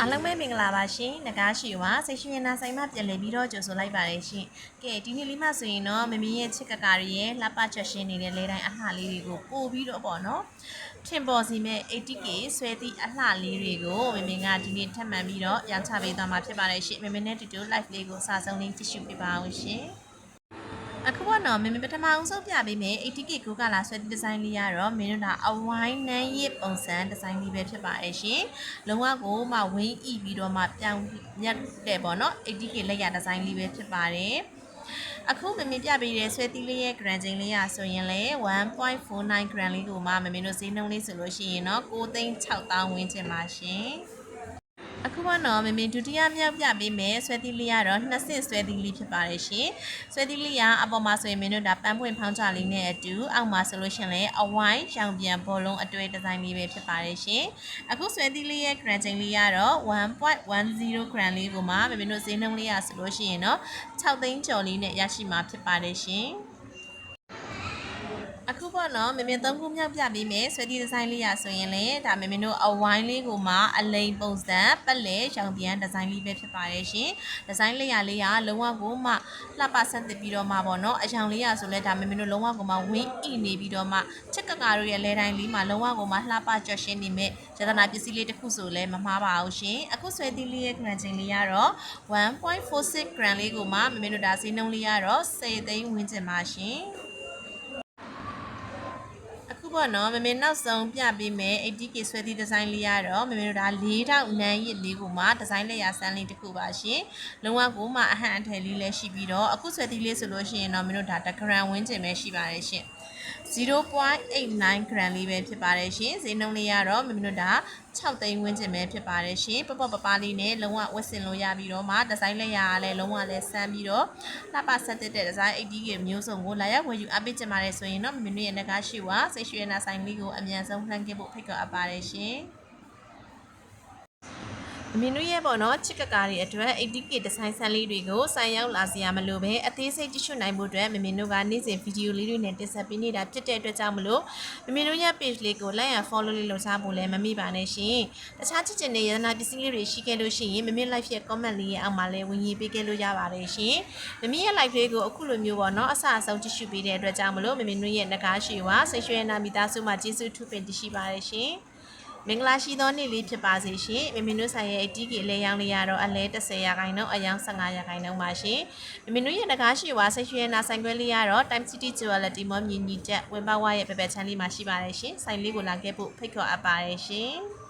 အားလုံးပဲမင်္ဂလာပါရှင်။နဂါးရှိဝါစိတ်ရွှင်နာဆိုင်မှပြန်လည်ပြီးတော့ကြိုဆိုလိုက်ပါတယ်ရှင်။ကဲဒီနေ့လေးမှဆိုရင်တော့မမင်းရဲ့ချစ်ကကာရီရဲ့လှပချက်ရှင်နေတဲ့လဲတိုင်းအလှလေးတွေကိုပို့ပြီးတော့ပေါ့နော်။ထင်ပေါ်စီမဲ့ 80K ဆွဲသည့်အလှလေးတွေကိုမမင်းကဒီနေ့ထပ်မံပြီးတော့ရောင်းချပေးသွားမှာဖြစ်ပါတယ်ရှင်။မမင်းနဲ့တူတူ live လေးကိုစာဆုံးလေးကြည့်ရှုပေးပါဦးရှင်။အခုကတော့မင်းပထမအောင်ဆုံးပြပေးမယ် 80K ကိုကလာဆွဲဒီဇိုင်းလေးရတော့မင်းတို့ကအဝိုင်းနန်းရစ်ပုံစံဒီဇိုင်းလေးပဲဖြစ်ပါရဲ့ရှင်လုံးဝကိုမှဝင်းဤပြီးတော့မှပြောင်းမြတ်တယ်ပေါ့နော် 80K လက်ရဒီဇိုင်းလေးပဲဖြစ်ပါတယ်အခုမမင်းပြပေးတဲ့ဆွဲသီးလေးရဲ့ gram ချိန်လေးရဆိုရင်လေ 1.49 gram လေးကိုမှမမင်းတို့ဈေးနှုန်းလေးဆိုလို့ရှိရင်တော့9,600,000ဝန်းကျင်ပါရှင်အခုကတော့မမင်းဒုတိယမြောက်ပြပေးမယ်ဆွဲသီးလေးကတော့နှစ်ဆင့်ဆွဲသီးလေးဖြစ်ပါတယ်ရှင်ဆွဲသီးလေးကအပေါ်မှာဆိုရင်မင်းတို့ဒါပန်းပွင့်ဖောင်းချလေးနဲ့အတူအောက်မှာဆိုလို့ရှင်လဲအဝိုင်းရောင်ပြန်ဘောလုံးအတွဲဒီဇိုင်းလေးပဲဖြစ်ပါတယ်ရှင်အခုဆွဲသီးလေးရဲ့ gram ချိန်လေးကတော့ 1.10 gram လေးကိုမှမမင်းတို့ဈေးနှုန်းလေးရဆိုလို့ရှိရင်တော့6သိန်းကျော်လေးနဲ့ရရှိမှာဖြစ်ပါတယ်ရှင်အခုပေါ့နော်မမင်း3ခုမြောက်ပြပေးမယ်ဆွဲသီးဒီဇိုင်းလေးရဆိုရင်လေဒါမမင်းတို့အဝိုင်းလေးကိုမှအလိမ်ပုံစံပတ်လဲရောင်ပြန်ဒီဇိုင်းလေးပဲဖြစ်ပါတယ်ရှင်ဒီဇိုင်းလေးရလေးကလုံးဝကိုမှလှပဆက်သစ်ပြီးတော့မှပေါ့နော်အရောင်လေးရဆိုလဲဒါမမင်းတို့လုံးဝကိုမှဝင်းဣနေပြီးတော့မှချက်ကကာတို့ရဲ့လဲတိုင်းလေးမှာလုံးဝကိုမှလှပကြွရှင်းနေမဲ့ရတနာပစ္စည်းလေးတစ်ခုဆိုလဲမမှားပါဘူးရှင်အခုဆွဲသီးလေးရဲ့ gram ချိန်လေးကတော့1.46 gram လေးကိုမှမမင်းတို့ဒါဈေးနှုန်းလေးကတော့10သိန်းဝန်းကျင်ပါရှင်ပေါ့နော်မမေနောက်ဆုံးပြပေးမယ် 80K ဆွဲသီးဒီဇိုင်းလေးရတော့မမေတို့ဒါ4000နန်းရစ်လေးကိုမှဒီဇိုင်းလက်ရဆန်းလေးတစ်ခုပါရှင်လုံးဝကိုမှအဟန့်အထည်လေးလည်းရှိပြီးတော့အခုဆွဲသီးလေးဆိုလို့ရှိရင်တော့မတို့ဒါ1 gram ဝန်းကျင်ပဲရှိပါတယ်ရှင်0.89 gram လေးပဲဖြစ်ပါတယ်ရှင်ဈေးနှုန်းလေးရတော့မတို့ဒါ6သိန်းဝန်းကျင်ပဲဖြစ်ပါတယ်ရှင်ပပပပလေးနဲ့လုံးဝဝတ်ဆင်လို့ရပြီးတော့မှဒီဇိုင်းလက်ရကလည်းလုံးဝလည်းဆန်းပြီးတော့လှပဆက်တဲ့ဒီဇိုင်း 80K မျိုးစုံကိုလာရောက်ဝယ်ယူအပ်ပေးကြပါရဆိုရင်တော့မတို့ရဲ့နဂါးရှိဝါစိတ်ရွှင်နာဆိုင်လေးကိုအမြန်ဆုံးလှမ်းခဲ့ဖို့ဖိတ်ခေါ်အပ်ပါတယ်ရှင်မင်းတို့ရဲ့ပေါ့နော်ချစ်ကကာတွေအတွက် 80K ဒီဇိုင်းဆန်းလေးတွေကိုဆိုင်ရောက်လာစရာမလိုပဲအသေးစိတ်ကြည့်ရှုနိုင်ဖို့အတွက်မင်းတို့ကနေ့စဉ်ဗီဒီယိုလေးတွေနဲ့တင်ဆက်ပေးနေတာဖြစ်တဲ့အတွက်ကြောင့်မလို့မင်းတို့ရဲ့ page လေးကို like and follow လေးလုပ်ထားဖို့လည်းမမေ့ပါနဲ့ရှင်တခြားချစ်ချင်တဲ့ရတနာပစ္စည်းလေးတွေရှိခဲ့လို့ရှိရင်မမေ့ live ရဲ့ comment လေးရဲ့အောက်မှာလည်းဝင်ရေးပေးခဲ့လို့ရပါတယ်ရှင်မမေ့ရဲ့ live လေးကိုအခုလိုမျိုးပေါ့နော်အဆအဆုံးကြည့်ရှုပေးတဲ့အတွက်ကြောင့်မလို့မင်းတို့ရဲ့နဂါးရှိဝါစိတ်ရွှင်နာမိသားစုမှာကျေးဇူးထူးပင်တရှိပါတယ်ရှင်မင်္ဂလာရှိသောနေ့လေးဖြစ်ပါစေရှင်မင်းတို့ဆိုင်ရဲ့ 80K လဲရောင်းလေးရတော့အလဲ10%အယောင်15%ပါရှင်မင်းတို့ရဲ့နဂါးရှိဝါစိတ်ရွှင်နာဆိုင်ခွဲလေးရတော့ Time City Jewelry မော်မြင့်ကြီးချက်ဝင်းပါဝါရဲ့ပပချမ်းလေးမှာရှိပါတယ်ရှင်ဆိုင်လေးကိုလာခဲ့ဖို့ဖိတ်ခေါ်အပ်ပါတယ်ရှင်